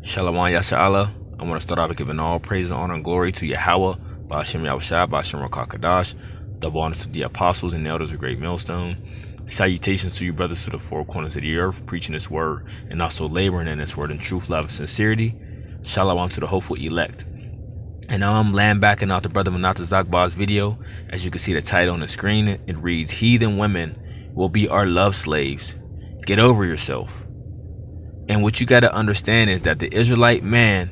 Shalom Yasha'Allah. I want to start off by giving all praise, honor, and glory to Yahweh, Ba'ashem Yahushua, Ba'ashem Rakakadash, double honors to the apostles and elders of Great Millstone. Salutations to you brothers to the four corners of the earth, preaching this word and also laboring in this word in truth, love, and sincerity. Shalom to the hopeful elect. And now I'm laying back and out the brother Manata Zakbar's video. As you can see the title on the screen, it reads, Heathen women will be our love slaves. Get over yourself. And what you got to understand is that the Israelite man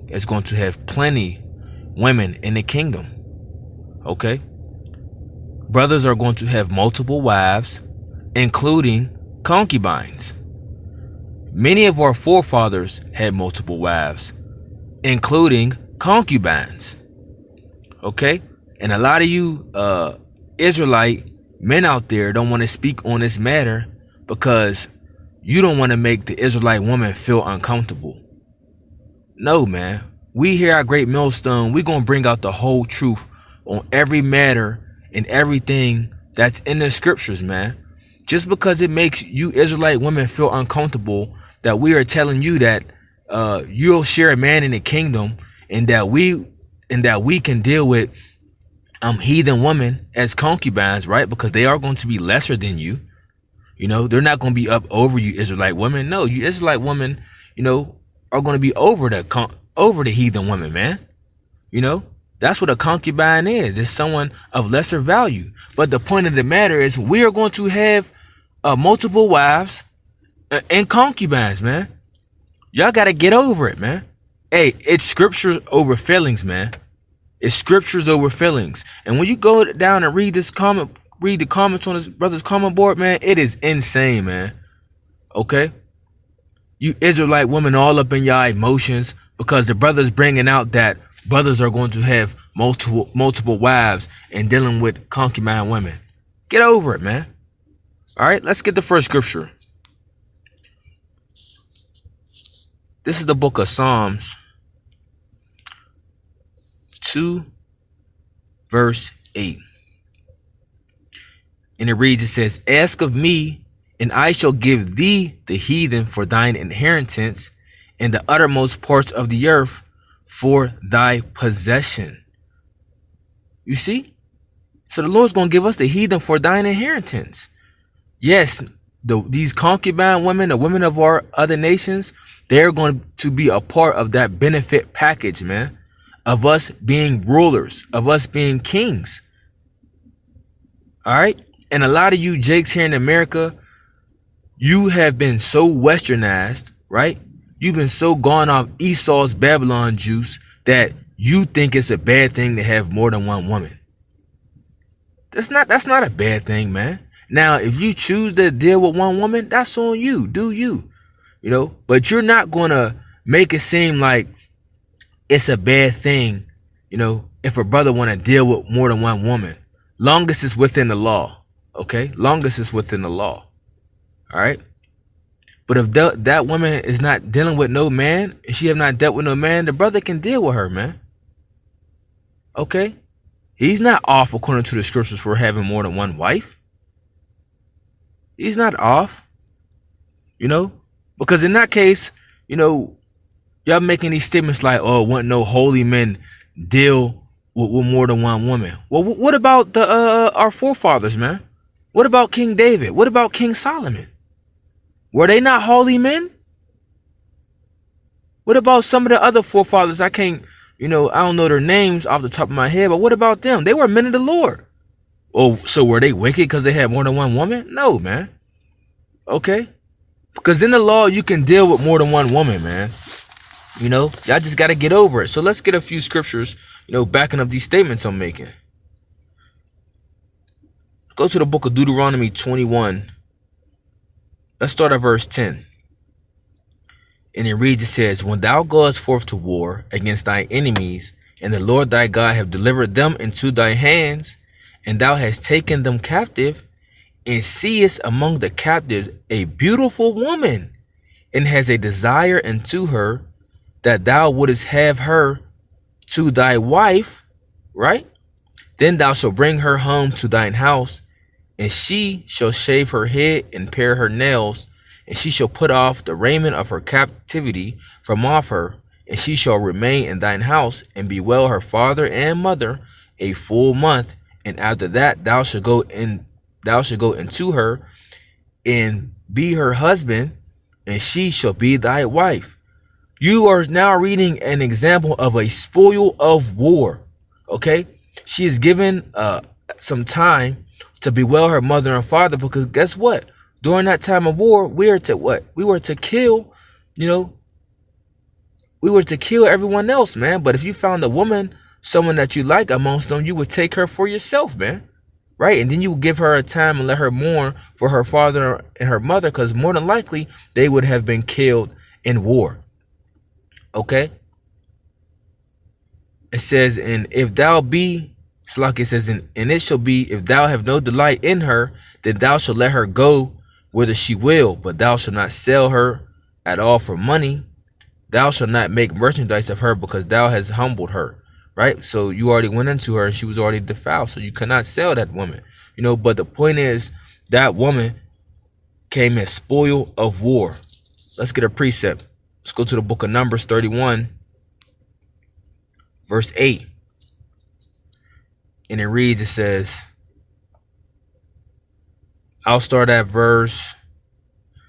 is going to have plenty women in the kingdom. Okay? Brothers are going to have multiple wives, including concubines. Many of our forefathers had multiple wives, including concubines. Okay? And a lot of you Israelite men out there don't want to speak on this matter because you don't want to make the Israelite woman feel uncomfortable. No, man. We here at Great Millstone, we're going to bring out the whole truth on every matter and everything that's in the scriptures, man. Just because it makes you Israelite women feel uncomfortable that we are telling you that you'll share a man in the kingdom and that we can deal with heathen women as concubines, right? Because they are going to be lesser than you. You know, they're not going to be up over you Israelite women. No, you Israelite women, you know, are going to be over the heathen women, man. You know, that's what a concubine is. It's someone of lesser value. But the point of the matter is we are going to have multiple wives and concubines, man. Y'all got to get over it, man. Hey, it's scriptures over feelings, man. It's scriptures over feelings. And when you go down and read the comments on this brother's comment board, man, it is insane, man. Okay? You Israelite women all up in y'all emotions because the brother's bringing out that brothers are going to have multiple wives and dealing with concubine women. Get over it, man. All right, let's get the first scripture. This is the book of Psalms 2 verse 8. And it reads, it says, ask of me, and I shall give thee the heathen for thine inheritance, and the uttermost parts of the earth for thy possession. You see? So the Lord's going to give us the heathen for thine inheritance. Yes, these concubine women, the women of our other nations, they're going to be a part of that benefit package, man, of us being rulers, of us being kings. All right? And a lot of you Jakes here in America, you have been so westernized, right? You've been so gone off Esau's Babylon juice that you think it's a bad thing to have more than one woman. That's not a bad thing, man. Now, if you choose to deal with one woman, that's on you. Do you? You know, but you're not going to make it seem like it's a bad thing, you know, if a brother want to deal with more than one woman. Long as it's within the law. Okay, long as it's within the law. All right. But if that woman is not dealing with no man, and she have not dealt with no man, the brother can deal with her, man. Okay. He's not off according to the scriptures for having more than one wife. He's not off, you know, because in that case, you know, y'all making these statements like, oh, want no holy men deal with more than one woman. Well, what about our forefathers, man? What about King David? What about King Solomon? Were they not holy men? What about some of the other forefathers? I don't know their names off the top of my head, but what about them? They were men of the Lord. Oh, so were they wicked because they had more than one woman? No, man. Okay. Because in the law, you can deal with more than one woman, man. You know, y'all just got to get over it. So let's get a few scriptures, you know, backing up these statements I'm making. Go to the book of Deuteronomy 21. Let's start at verse 10. And it reads, it says, when thou goest forth to war against thy enemies, and the Lord thy God have delivered them into thy hands, and thou hast taken them captive, and seest among the captives a beautiful woman, and has a desire unto her, that thou wouldest have her to thy wife, right? Then thou shalt bring her home to thine house, and she shall shave her head and pare her nails, and she shall put off the raiment of her captivity from off her, and she shall remain in thine house, and bewail her father and mother a full month, and after that thou shalt go into her, and be her husband, and she shall be thy wife. You are now reading an example of a spoil of war. Okay, she is given some time to bewail her mother and father, because guess what? During that time of war, we were to kill, we were to kill everyone else, man. But if you found a woman, someone that you like amongst them, you would take her for yourself, man. Right? And then you would give her a time and let her mourn for her father and her mother, because more than likely they would have been killed in war. Okay? It says, and if thou be, Salaki, it says, and it shall be, if thou have no delight in her, then thou shalt let her go whither she will, but thou shalt not sell her at all for money. Thou shalt not make merchandise of her, because thou hast humbled her. Right? So you already went into her and she was already defiled, so you cannot sell that woman. But the point is, that woman came as spoil of war. Let's get a precept. Let's go to the book of Numbers 31, verse 8. And it reads, it says, I'll start at verse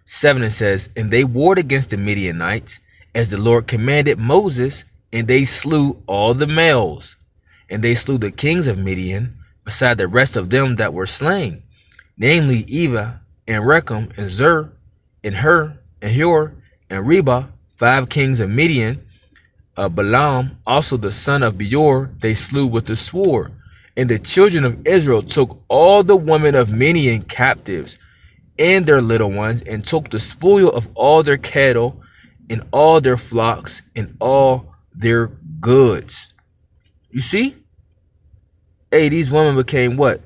7. It says, and they warred against the Midianites as the Lord commanded Moses, and they slew all the males, and they slew the kings of Midian, beside the rest of them that were slain, namely Eva, and Rechem, and Zur, and Hur, and Hur, and Reba, 5 kings of Midian. Balaam, also the son of Beor, they slew with the sword. And the children of Israel took all the women of Midian captives, and their little ones, and took the spoil of all their cattle, and all their flocks, and all their goods. You see? Hey, these women became what?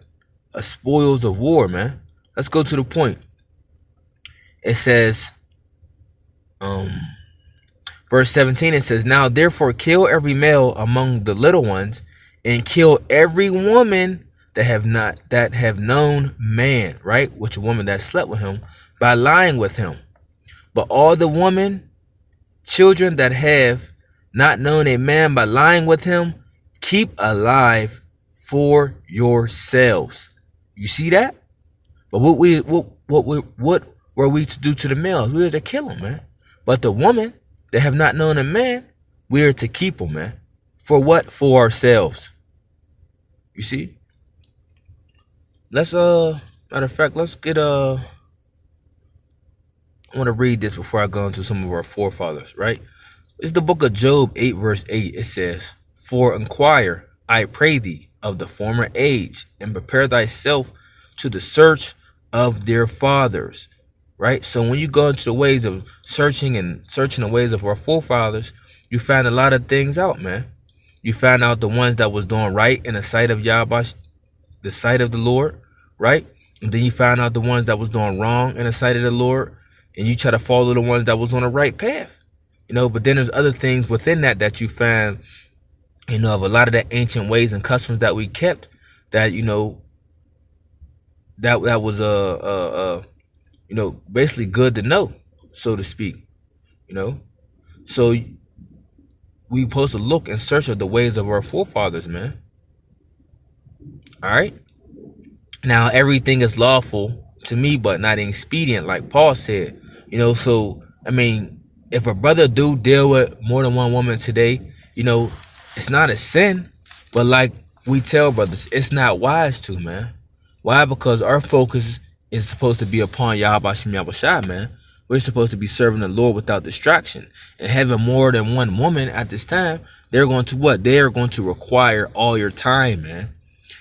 A spoils of war, man. Let's go to the point. It says, verse 17, it says, now therefore kill every male among the little ones, and kill every woman that have known man, right? Which a woman that slept with him by lying with him. But all the women, children that have not known a man by lying with him, keep alive for yourselves. You see that? But what were we to do to the males? We were to kill them, man. But the woman that have not known a man, we are to keep them, man. For what? For ourselves. You see? Let's matter of fact, let's get I want to read this before I go into some of our forefathers, right? It's the book of Job 8, verse 8. It says, for inquire, I pray thee, of the former age, and prepare thyself to the search of their fathers. Right? So when you go into the ways of searching the ways of our forefathers, you find a lot of things out, man. You find out the ones that was doing right in the sight of Yahweh, the sight of the Lord, right? And then you find out the ones that was doing wrong in the sight of the Lord, and you try to follow the ones that was on the right path. But then there's other things within that you find, of a lot of the ancient ways and customs that we kept, that that was basically good to know, so to speak. So we supposed to look and search of the ways of our forefathers, man. All right. Now everything is lawful to me, but not expedient, like Paul said. So I mean, if a brother do deal with more than one woman today, it's not a sin, but like we tell brothers, it's not wise to, man. Why? Because our focus is supposed to be upon Yahweh Shem Yahushua, man. We're supposed to be serving the Lord without distraction. And having more than one woman at this time, they're going to what? They are going to require all your time, man.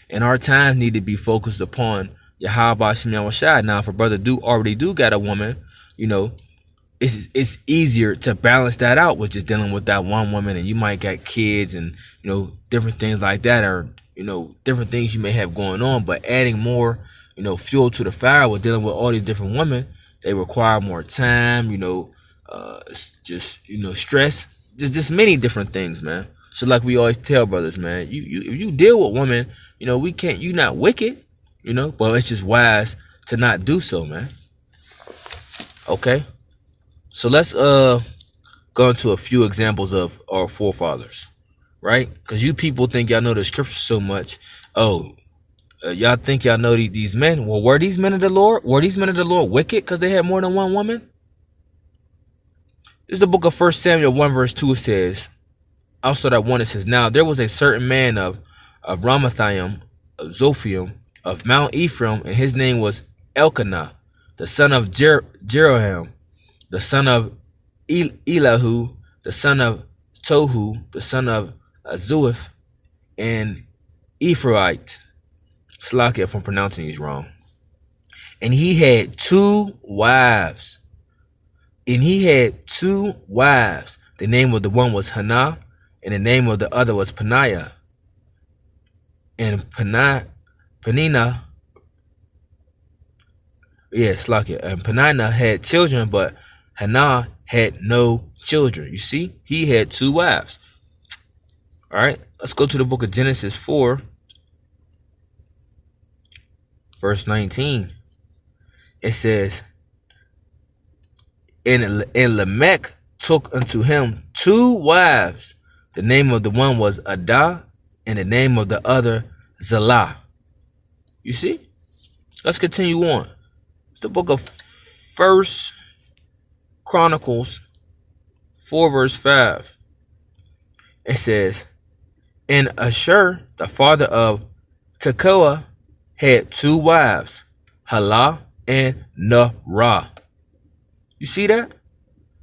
And our times need to be focused upon Yahweh Shem Yahushua. Now, if a brother already got a woman, it's easier to balance that out with just dealing with that one woman, and you might got kids and different things like that, or different things you may have going on. But adding more fuel to the fire with dealing with all these different women, they require more time, stress, just many different things, man. So like we always tell brothers, man, if you deal with women, you're not wicked, but it's just wise to not do so, man. Okay, so let's go into a few examples of our forefathers, right? Because you people think y'all know the scripture so much. Oh, y'all think y'all know these men. Well, were these men of the Lord? Were these men of the Lord wicked because they had more than one woman? This is the book of 1 Samuel 1 verse 2. It says, also that one, it says, now there was a certain man of Ramathaim, of Zophium, of Mount Ephraim, and his name was Elkanah, the son of Jeroham, the son of Elihu, the son of Tohu, the son of Azuth, and Ephraite. Slack if I'm pronouncing these wrong. And he had two wives. The name of the one was Hannah, and the name of the other was Peninnah. And Peninnah had children, but Hannah had no children. You see, he had two wives. All right, let's go to the book of Genesis 4, verse 19. It says, and Lamech took unto him two wives. The name of the one was Adah, and the name of the other Zillah. You see? Let's continue on. It's the book of 1 Chronicles 4 verse 5. It says, and Ashur, the father of Tekoa, had two wives, Halah and Narah. You see that?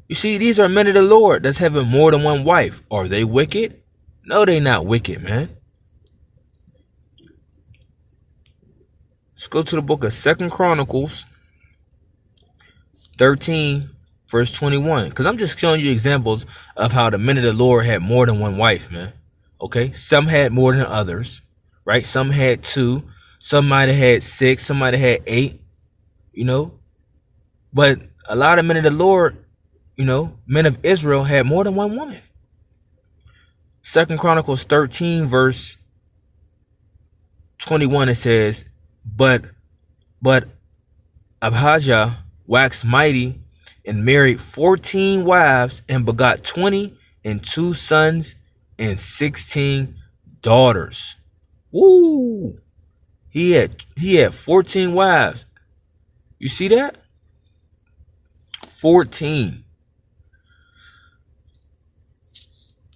You see, these are men of the Lord that's having more than one wife. Are they wicked? No, they not wicked, man. Let's go to the book of 2 Chronicles 13, verse 21. Because I'm just showing you examples of how the men of the Lord had more than one wife, man. Okay? Some had more than others, right? Some had two. Some might have had 6. Some might have had 8, you know. But a lot of men of the Lord, you know, men of Israel had more than one woman. 2 Chronicles 13, verse 21, it says, But Abijah waxed mighty and married 14 wives and begot 22 sons and 16 daughters. Woo! He had 14 wives. You see that? 14.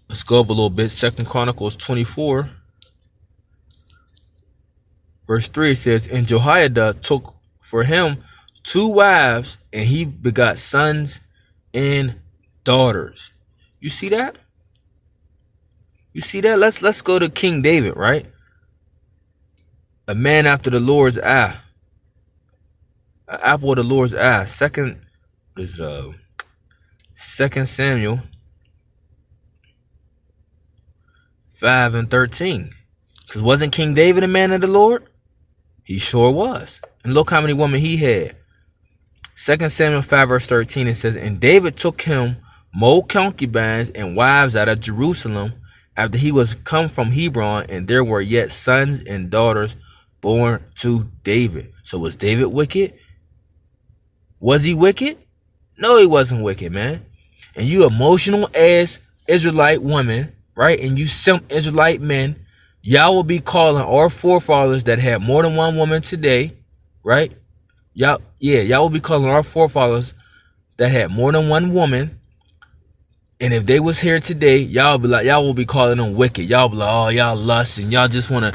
Let's go up a little bit. 2 Chronicles 24, verse 3, it says, and Jehoiada took for him 2 wives, and he begot sons and daughters. You see that? You see that? Let's go to King David, right? A man after the Lord's eye. An apple of the Lord's eye. 2 Samuel 5 and 13. Because wasn't King David a man of the Lord? He sure was. And look how many women he had. 2 Samuel 5 verse 13, it says, and David took him more concubines and wives out of Jerusalem after he was come from Hebron, and there were yet sons and daughters born to David. So was David wicked? Was he wicked? No, he wasn't wicked, man. And you emotional ass Israelite woman, right? And you simp Israelite men, y'all will be calling our forefathers that had more than one woman today, right? Y'all will be calling our forefathers that had more than one woman. And if they was here today, y'all will be calling them wicked. Y'all be like, oh, y'all lust, and y'all just wanna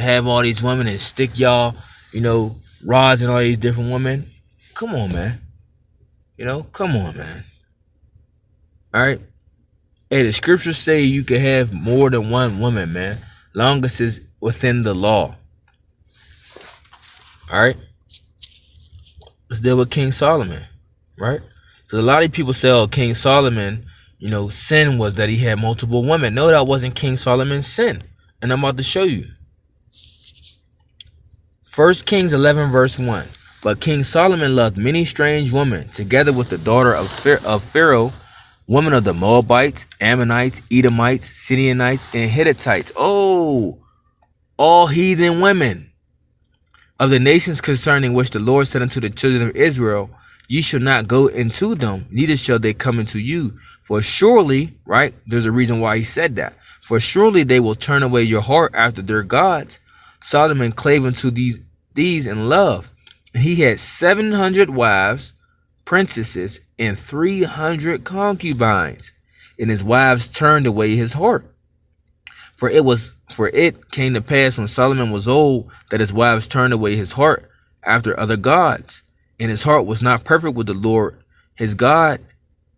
have all these women and stick y'all, you know, rods and all these different women. Come on, man. You know, come on, man. All right. Hey, the scriptures say you can have more than one woman, man. Long as it's within the law. All right. Let's deal with King Solomon, right? Because a lot of people say, oh, King Solomon, you know, sin was that he had multiple women. No, that wasn't King Solomon's sin. And I'm about to show you. 1 Kings 11 verse 1. But King Solomon loved many strange women, together with the daughter of Pharaoh, women of the Moabites, Ammonites, Edomites, Sidonites, and Hittites. Oh, all heathen women of the nations concerning which the Lord said unto the children of Israel, ye shall not go into them, neither shall they come into you. For surely, right, there's a reason why he said that. For surely they will turn away your heart after their gods. Solomon clave unto these in love, and he had 700 wives, princesses, and 300 concubines, and his wives turned away his heart. For it came to pass when Solomon was old that his wives turned away his heart after other gods, and his heart was not perfect with the Lord his God,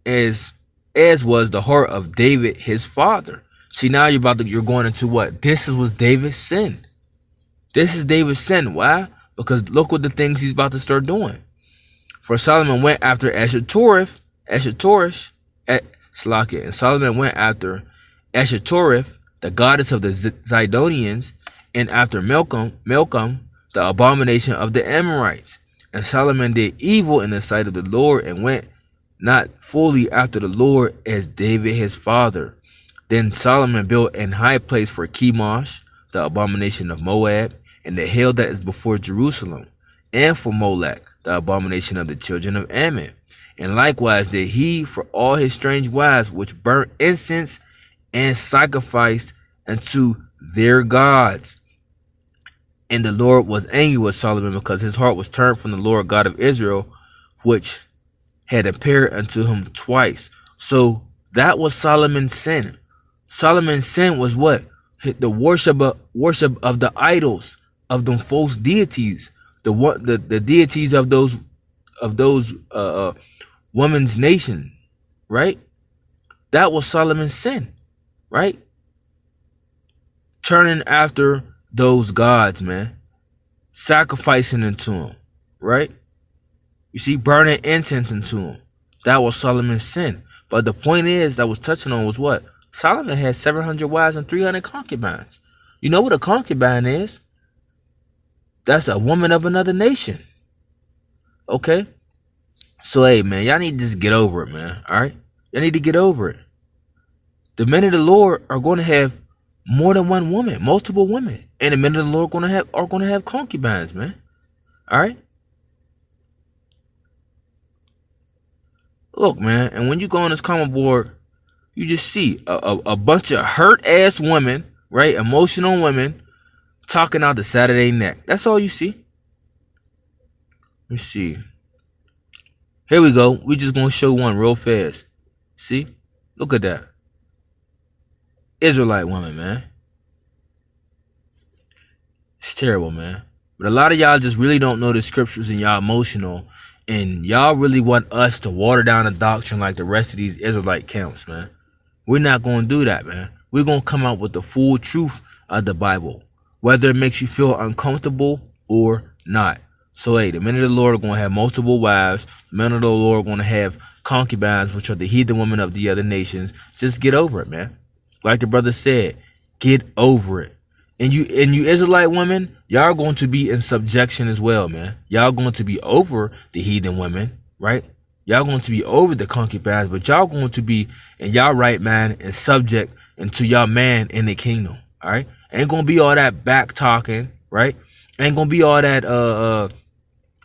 as was the heart of David his father. See, now you're going into what? This was David's sin. This is David's sin. Why? Because look what the things he's about to start doing. For Solomon went after Ashtoreth, and Solomon went after Ashtoreth, the goddess of the Zidonians, and after Milcom, the abomination of the Amorites. And Solomon did evil in the sight of the Lord, and went not fully after the Lord as David his father. Then Solomon built an high place for Chemosh, the abomination of Moab, and the hill that is before Jerusalem, and for Molech, the abomination of the children of Ammon. And likewise did he for all his strange wives, which burnt incense and sacrificed unto their gods. And the Lord was angry with Solomon, because his heart was turned from the Lord God of Israel, which had appeared unto him twice. So that was Solomon's sin. Solomon's sin was what? The worship of the idols, of them false deities, the deities of those women's nation, right? That was Solomon's sin, right? Turning after those gods, man, sacrificing unto them, right? You see, burning incense into them. That was Solomon's sin. But the point is, that was touching on was what? Solomon had 700 wives and 300 concubines. You know what a concubine is? That's a woman of another nation. Okay? So, hey, man, y'all need to just get over it, man. All right? Y'all need to get over it. The men of the Lord are going to have more than one woman, multiple women. And the men of the Lord are going to have concubines, man. All right? Look, man, and when you go on this comment board, you just see a bunch of hurt-ass women, right? Emotional women talking out the side of their neck. That's all you see. Let me see. Here we go. We just going to show one real fast. See? Look at that. Israelite woman, man. It's terrible, man. But a lot of y'all just really don't know the scriptures, and y'all emotional. And y'all really want us to water down the doctrine like the rest of these Israelite camps, man. We're not going to do that, man. We're going to come out with the full truth of the Bible, whether it makes you feel uncomfortable or not. So, hey, the men of the Lord are going to have multiple wives. The men of the Lord are going to have concubines, which are the heathen women of the other nations. Just get over it, man. Like the brother said, get over it. And you Israelite women, y'all are going to be in subjection as well, man. Y'all going to be over the heathen women, right? Y'all going to be over the concubines, but y'all going to be in y'all right man and subject unto y'all man in the kingdom. All right. Ain't gonna be all that back talking, right? Ain't gonna be all that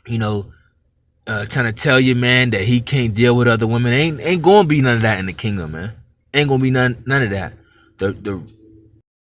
trying to tell you, man, that he can't deal with other women. Ain't gonna be none of that in the kingdom, man. Ain't gonna be none of that. The